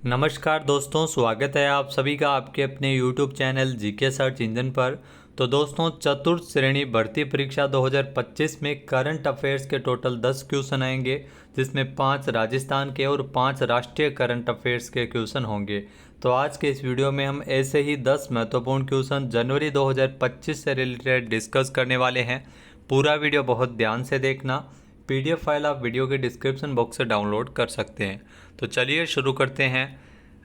नमस्कार दोस्तों, स्वागत है आप सभी का आपके अपने YouTube channel GK search engine पर। तो दोस्तों, चतुर्थ श्रेणी भर्ती परीक्षा 2025 में करंट अफेयर्स के टोटल 10 क्वेश्चन आएंगे, जिसमें 5 राजस्थान के और 5 राष्ट्रीय करंट अफेयर्स के क्वेश्चन होंगे। तो आज के इस वीडियो में हम ऐसे ही 10 महत्वपूर्ण क्वेश्चन जनवरी 2025 से रिलेटेड डिस्कस करने वाले हैं। पूरा वीडियो बहुत ध्यान से देखना। PDF फाइल आप वीडियो के डिस्क्रिप्शन बॉक्स से डाउनलोड कर सकते हैं। तो चलिए शुरू करते हैं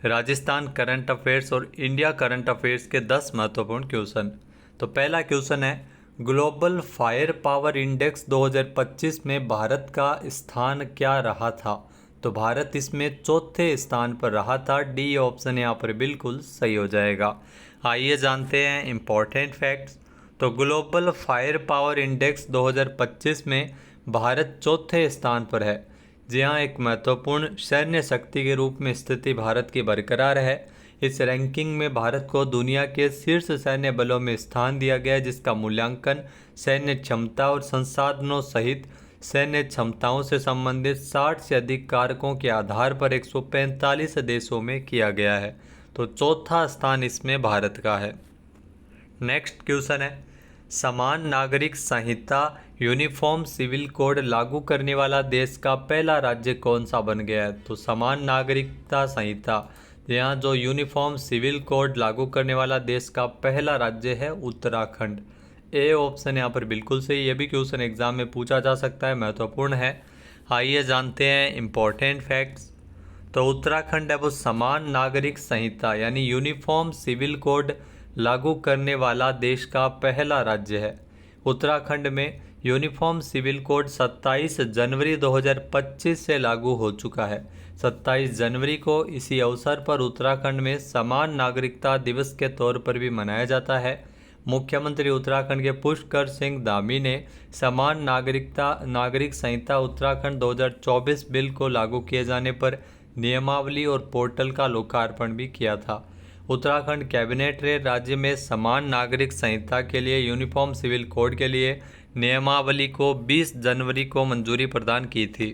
राजस्थान करंट अफेयर्स और इंडिया करंट अफेयर्स के 10 महत्वपूर्ण क्वेश्चन। तो पहला क्वेश्चन है, ग्लोबल फायर पावर इंडेक्स 2025 में भारत का स्थान क्या रहा था? तो भारत इसमें चौथे स्थान पर रहा था। डी ऑप्शन यहाँ पर बिल्कुल सही हो जाएगा। आइए जानते हैं इम्पोर्टेंट फैक्ट्स। तो ग्लोबल फायर पावर इंडेक्स 2025 में भारत चौथे स्थान पर है। जी हाँ, एक महत्वपूर्ण सैन्य शक्ति के रूप में स्थिति भारत की बरकरार है। इस रैंकिंग में भारत को दुनिया के शीर्ष सैन्य बलों में स्थान दिया गया है, जिसका मूल्यांकन सैन्य क्षमता और संसाधनों सहित सैन्य क्षमताओं से संबंधित 60 से अधिक कारकों के आधार पर 145 देशों में किया गया है। तो चौथा स्थान इसमें भारत का है। नेक्स्ट क्वेश्चन है, समान नागरिक संहिता यूनिफॉर्म सिविल कोड लागू करने वाला देश का पहला राज्य कौन सा बन गया है? तो समान नागरिकता संहिता, यहाँ जो यूनिफॉर्म सिविल कोड लागू करने वाला देश का पहला राज्य है उत्तराखंड। ए ऑप्शन यहाँ पर बिल्कुल सही। ये भी क्वेश्चन एग्जाम में पूछा जा सकता है, महत्वपूर्ण है। आइए जानते हैं इम्पोर्टेंट फैक्ट्स। तो उत्तराखंड है वो समान नागरिक संहिता यानी यूनिफॉर्म सिविल कोड लागू करने वाला देश का पहला राज्य है। उत्तराखंड में यूनिफॉर्म सिविल कोड 27 जनवरी 2025 से लागू हो चुका है। 27 जनवरी को इसी अवसर पर उत्तराखंड में समान नागरिकता दिवस के तौर पर भी मनाया जाता है। मुख्यमंत्री उत्तराखंड के पुष्कर सिंह धामी ने समान नागरिक संहिता उत्तराखंड 2024 बिल को लागू किए जाने पर नियमावली और पोर्टल का लोकार्पण भी किया था। उत्तराखंड कैबिनेट ने राज्य में समान नागरिक संहिता के लिए यूनिफॉर्म सिविल कोड के लिए नियमावली को 20 जनवरी को मंजूरी प्रदान की थी।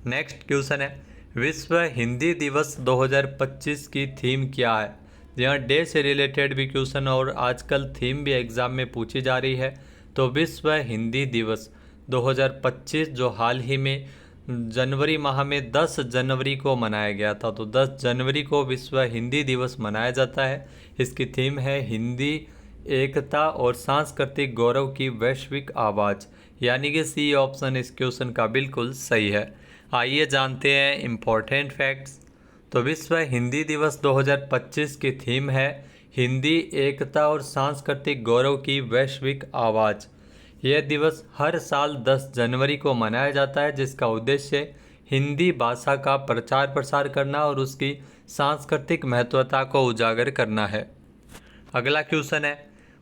नेक्स्ट क्वेश्चन है, विश्व हिंदी दिवस 2025 की थीम क्या है? यहाँ डे से रिलेटेड भी क्वेश्चन और आजकल थीम भी एग्जाम में पूछी जा रही है। तो विश्व हिंदी दिवस 2025 जो हाल ही में जनवरी माह में 10 जनवरी को मनाया गया था, तो 10 जनवरी को विश्व हिंदी दिवस मनाया जाता है। इसकी थीम है हिंदी एकता और सांस्कृतिक गौरव की वैश्विक आवाज़, यानी कि सी ऑप्शन इस क्वेश्चन का बिल्कुल सही है। आइए जानते हैं इम्पोर्टेंट फैक्ट्स। तो विश्व हिंदी दिवस 2025 की थीम है हिंदी एकता और सांस्कृतिक गौरव की वैश्विक आवाज़। यह दिवस हर साल 10 जनवरी को मनाया जाता है, जिसका उद्देश्य हिंदी भाषा का प्रचार प्रसार करना और उसकी सांस्कृतिक महत्वता को उजागर करना है। अगला क्वेश्चन है,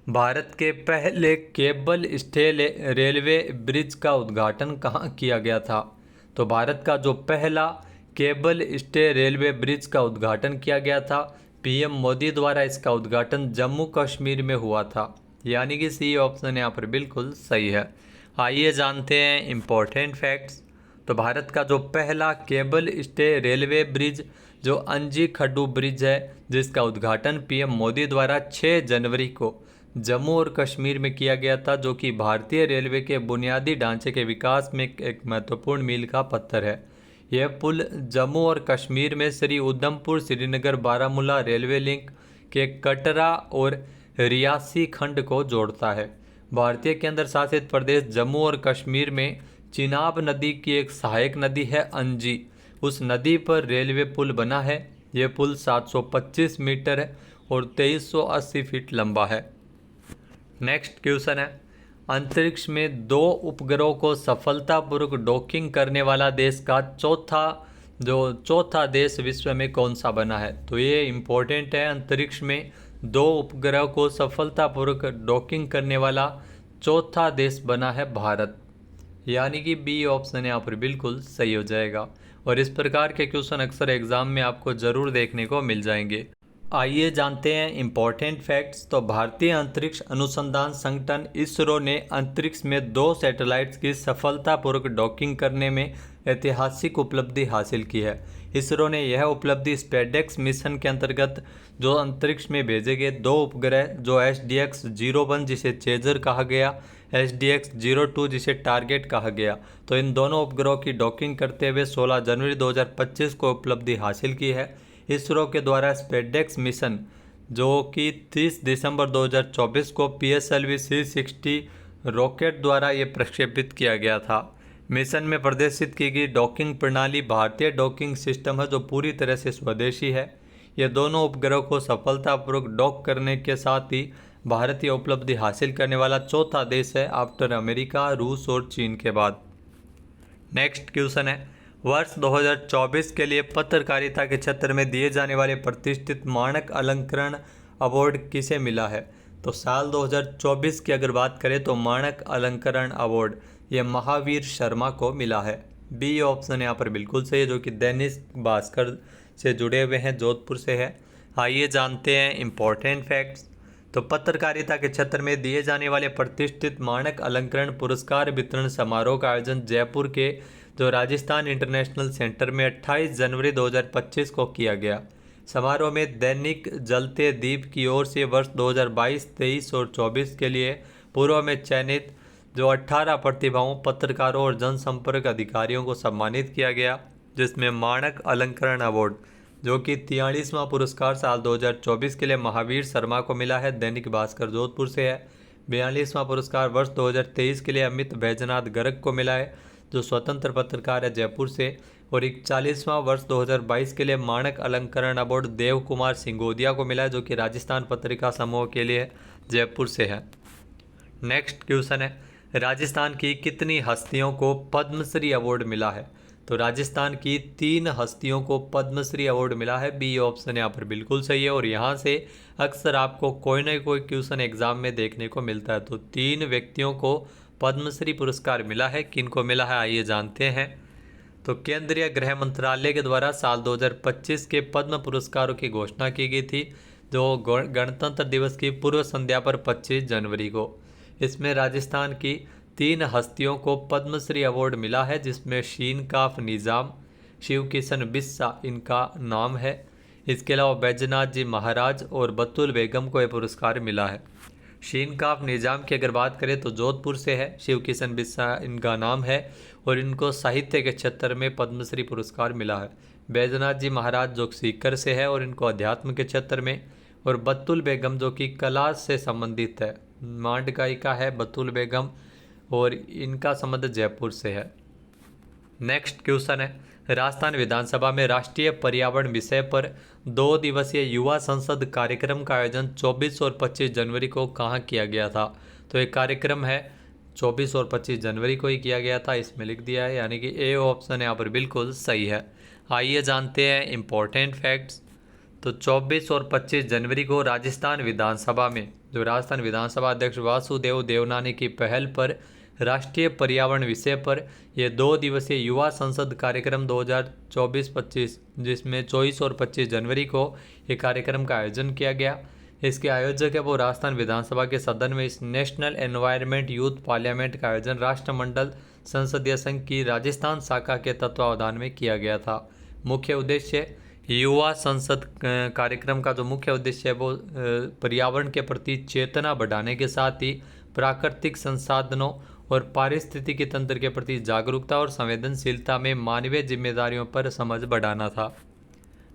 भारत के पहले केबल स्टे रेलवे ब्रिज का उद्घाटन कहाँ किया गया था? तो भारत का जो पहला केबल स्टे रेलवे ब्रिज का उद्घाटन किया गया था, PM मोदी द्वारा इसका उद्घाटन जम्मू कश्मीर में हुआ था, यानी कि सी ऑप्शन यहाँ पर बिल्कुल सही है। आइए जानते हैं इम्पोर्टेंट फैक्ट्स। तो भारत का जो पहला केबल स्टे रेलवे ब्रिज जो अंजी खड्डू ब्रिज है, जिसका उद्घाटन PM मोदी द्वारा 6 जनवरी को जम्मू और कश्मीर में किया गया था, जो कि भारतीय रेलवे के बुनियादी ढांचे के विकास में एक महत्वपूर्ण मील का पत्थर है। यह पुल जम्मू और कश्मीर में श्री उधमपुर श्रीनगर बारामूला रेलवे लिंक के कटरा और रियासी खंड को जोड़ता है। भारतीय केंद्र शासित प्रदेश जम्मू और कश्मीर में चिनाब नदी की एक सहायक नदी है अंजी, उस नदी पर रेलवे पुल बना है। यह पुल 725 मीटर है और 2380 फीट लंबा है। नेक्स्ट क्वेश्चन है, अंतरिक्ष में 2 उपग्रहों को सफलतापूर्वक डॉकिंग करने वाला देश का चौथा देश विश्व में कौन सा बना है? तो ये इम्पोर्टेंट है। अंतरिक्ष में 2 उपग्रह को सफलतापूर्वक डॉकिंग करने वाला चौथा देश बना है भारत, यानी कि बी ऑप्शन यहाँ पर बिल्कुल सही हो जाएगा। और इस प्रकार के क्वेश्चन अक्सर एग्जाम में आपको ज़रूर देखने को मिल जाएंगे। आइए जानते हैं इम्पोर्टेंट फैक्ट्स। तो भारतीय अंतरिक्ष अनुसंधान संगठन इसरो ने अंतरिक्ष में 2 सैटेलाइट्स की सफलतापूर्वक डॉकिंग करने में ऐतिहासिक उपलब्धि हासिल की है। इसरो ने यह उपलब्धि स्पेसडेक्स मिशन के अंतर्गत जो अंतरिक्ष में भेजे गए 2 उपग्रह जो SDX-01 जिसे चेजर कहा गया, SDX-02 जिसे टारगेट कहा गया, तो इन दोनों उपग्रहों की डॉकिंग करते हुए 16 जनवरी 2025 को उपलब्धि हासिल की है। इसरो के द्वारा स्पेसडेक्स मिशन जो कि 30 दिसंबर 2024 को PSLV C60 रॉकेट द्वारा ये प्रक्षेपित किया गया था। मिशन में प्रदर्शित की गई डॉकिंग प्रणाली भारतीय डॉकिंग सिस्टम है जो पूरी तरह से स्वदेशी है। ये दोनों उपग्रहों को सफलतापूर्वक डॉक करने के साथ ही भारतीय उपलब्धि हासिल करने वाला चौथा देश है आफ्टर अमेरिका, रूस और चीन के बाद। नेक्स्ट क्वेश्चन है, वर्ष 2024 के लिए पत्रकारिता के क्षेत्र में दिए जाने वाले प्रतिष्ठित मानक अलंकरण अवार्ड किसे मिला है? तो साल 2024 की अगर बात करें तो मानक अलंकरण अवार्ड ये महावीर शर्मा को मिला है। बी ऑप्शन यहाँ पर बिल्कुल सही है, जो कि दैनिक भास्कर से जुड़े हुए हैं, जोधपुर से है। आइए जानते हैं इम्पोर्टेंट फैक्ट्स। तो पत्रकारिता के क्षेत्र में दिए जाने वाले प्रतिष्ठित मानक अलंकरण पुरस्कार वितरण समारोह का आयोजन जयपुर के जो राजस्थान इंटरनेशनल सेंटर में 28 जनवरी 2025 को किया गया। समारोह में दैनिक जलते दीप की ओर से वर्ष 2022, 23 और 24 के लिए पूर्व में चयनित जो 18 प्रतिभाओं, पत्रकारों और जनसंपर्क अधिकारियों को सम्मानित किया गया, जिसमें मानक अलंकरण अवार्ड जो कि 43वां पुरस्कार साल 2024 के लिए महावीर शर्मा को मिला है, दैनिक भास्कर जोधपुर से है। 42वां पुरस्कार वर्ष 2023 के लिए अमित बैजनाथ गर्ग को मिला है, जो स्वतंत्र पत्रकार है, जयपुर से। और 41वां वर्ष 2022 के लिए मानक अलंकरण अवार्ड देव कुमार सिंगोदिया को मिला है, जो कि राजस्थान पत्रिका समूह के लिए जयपुर से है। नेक्स्ट क्वेश्चन है, राजस्थान की कितनी हस्तियों को पद्मश्री अवार्ड मिला है? तो राजस्थान की 3 हस्तियों को पद्मश्री अवार्ड मिला है। बी ऑप्शन यहाँ पर बिल्कुल सही है, और यहाँ से अक्सर आपको कोई ना कोई क्वेश्चन एग्जाम में देखने को मिलता है। तो 3 व्यक्तियों को पद्मश्री पुरस्कार मिला है। किन को मिला है आइए जानते हैं। तो केंद्रीय गृह मंत्रालय के द्वारा साल 2025 के पद्म पुरस्कारों की घोषणा की गई थी, जो गणतंत्र दिवस की पूर्व संध्या पर 25 जनवरी को। इसमें राजस्थान की 3 हस्तियों को पद्मश्री अवार्ड मिला है, जिसमें शीन काफ निज़ाम, शिव किशन बिस्सा इनका नाम है। इसके अलावा बैजनाथ जी महाराज और बतुल बेगम को यह पुरस्कार मिला है। शीन काफ निज़ाम की अगर बात करें तो जोधपुर से है, शिव किशन बिस्सा इनका नाम है और इनको साहित्य के क्षेत्र में पद्मश्री पुरस्कार मिला है। बैजनाथ जी महाराज जो सीकर से है और इनको अध्यात्म के क्षेत्र में, और बतुल बेगम जो कि कला से संबंधित है, मांड गायिका है बतुल बेगम और इनका संबंध जयपुर से है। नेक्स्ट क्वेश्चन है, राजस्थान विधानसभा में राष्ट्रीय पर्यावरण विषय पर 2 दिवसीय युवा संसद कार्यक्रम का आयोजन 24 और 25 जनवरी को कहाँ किया गया था? तो एक कार्यक्रम है 24 और 25 जनवरी को ही किया गया था, इसमें लिख दिया है, यानी कि ए ऑप्शन यहाँ पर बिल्कुल सही है। आइए जानते हैं इम्पोर्टेंट फैक्ट्स। तो 24 और 25 जनवरी को राजस्थान विधानसभा में जो राजस्थान विधानसभा अध्यक्ष वासुदेव देवनानी की पहल पर राष्ट्रीय पर्यावरण विषय पर यह 2 दिवसीय युवा संसद कार्यक्रम 2024-25 जिसमें 24 और 25 जनवरी को ये कार्यक्रम का आयोजन किया गया। इसके आयोजक है वो राजस्थान विधानसभा के सदन में इस नेशनल एनवायरनमेंट यूथ पार्लियामेंट का आयोजन राष्ट्रमंडल संसदीय संघ की राजस्थान शाखा के तत्वावधान में किया गया था। मुख्य उद्देश्य युवा संसद कार्यक्रम का जो मुख्य उद्देश्य है वो पर्यावरण के प्रति चेतना बढ़ाने के साथ ही प्राकृतिक संसाधनों और पारिस्थितिकी तंत्र के प्रति जागरूकता और संवेदनशीलता में मानवीय जिम्मेदारियों पर समझ बढ़ाना था।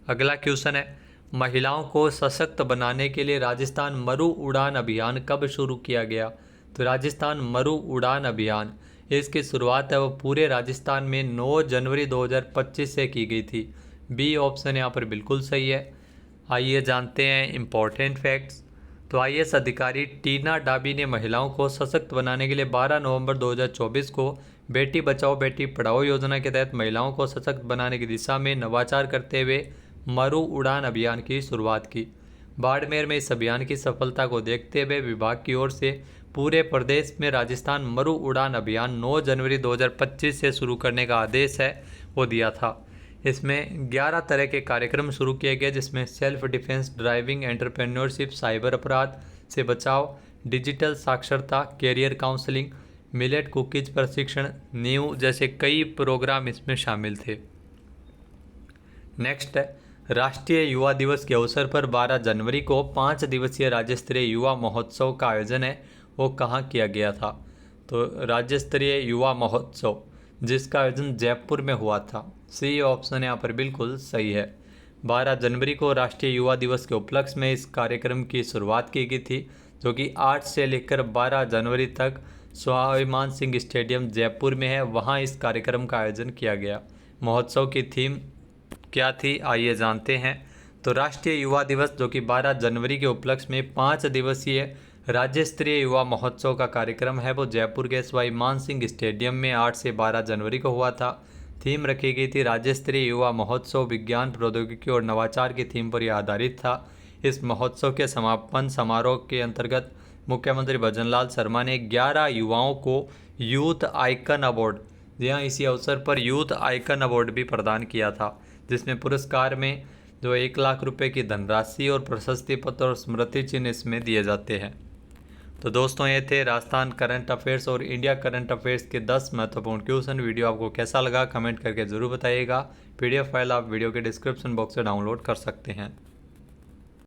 अगला क्वेश्चन है, महिलाओं को सशक्त बनाने के लिए राजस्थान मरु उड़ान अभियान कब शुरू किया गया? तो राजस्थान मरु उड़ान अभियान इसकी शुरुआत है वो पूरे राजस्थान में 9 जनवरी 2025 से की गई थी। बी ऑप्शन यहाँ पर बिल्कुल सही है। आइए जानते हैं इम्पोर्टेंट फैक्ट्स। तो आईएएस अधिकारी टीना डाबी ने महिलाओं को सशक्त बनाने के लिए 12 नवंबर 2024 को बेटी बचाओ बेटी पढ़ाओ योजना के तहत महिलाओं को सशक्त बनाने की दिशा में नवाचार करते हुए मरु उड़ान अभियान की शुरुआत की। बाड़मेर में इस अभियान की सफलता को देखते हुए विभाग की ओर से पूरे प्रदेश में राजस्थान मरु उड़ान अभियान 9 जनवरी 2025 से शुरू करने का आदेश है वो दिया था। इसमें 11 तरह के कार्यक्रम शुरू किए गए, जिसमें self defence, driving, entrepreneurship, cyber अपराध से बचाव, डिजिटल साक्षरता, कैरियर काउंसलिंग, मिलेट कुकीज प्रशिक्षण, नींव जैसे कई प्रोग्राम इसमें शामिल थे। नेक्स्ट है राष्ट्रीय युवा दिवस के अवसर पर 12 जनवरी को 5 दिवसीय राज्य स्तरीय युवा महोत्सव का आयोजन है वो कहाँ किया गया था। तो राज्य स्तरीय युवा महोत्सव जिसका आयोजन जयपुर में हुआ था। सी ऑप्शन यहाँ पर बिल्कुल सही है। 12 जनवरी को राष्ट्रीय युवा दिवस के उपलक्ष्य में इस कार्यक्रम की शुरुआत की गई थी, जो कि 8 से लेकर 12 जनवरी तक स्वाभिमान सिंह स्टेडियम जयपुर में है, वहाँ इस कार्यक्रम का आयोजन किया गया। महोत्सव की थीम क्या थी आइए जानते हैं। तो राष्ट्रीय युवा दिवस जो कि 12 जनवरी के उपलक्ष्य में 5 दिवसीय राज्य स्तरीय युवा महोत्सव का कार्यक्रम है वो जयपुर के स्वाभिमान सिंह स्टेडियम में 8 से 12 जनवरी को हुआ था। थीम रखी गई थी राज्य स्तरीय युवा महोत्सव विज्ञान प्रौद्योगिकी और नवाचार की थीम पर यह आधारित था। इस महोत्सव के समापन समारोह के अंतर्गत मुख्यमंत्री भजनलाल शर्मा ने 11 युवाओं को यूथ आइकन अवार्ड, यहाँ इसी अवसर पर यूथ आइकन अवार्ड भी प्रदान किया था, जिसमें पुरस्कार में जो 1 लाख रुपए की धनराशि और प्रशस्ति पत्र और स्मृति चिन्ह इसमें दिए जाते हैं। तो दोस्तों ये थे राजस्थान करंट अफेयर्स और इंडिया करंट अफेयर्स के 10 महत्वपूर्ण क्वेश्चन। वीडियो आपको कैसा लगा कमेंट करके ज़रूर बताइएगा। PDF फाइल आप वीडियो के डिस्क्रिप्शन बॉक्स से डाउनलोड कर सकते हैं।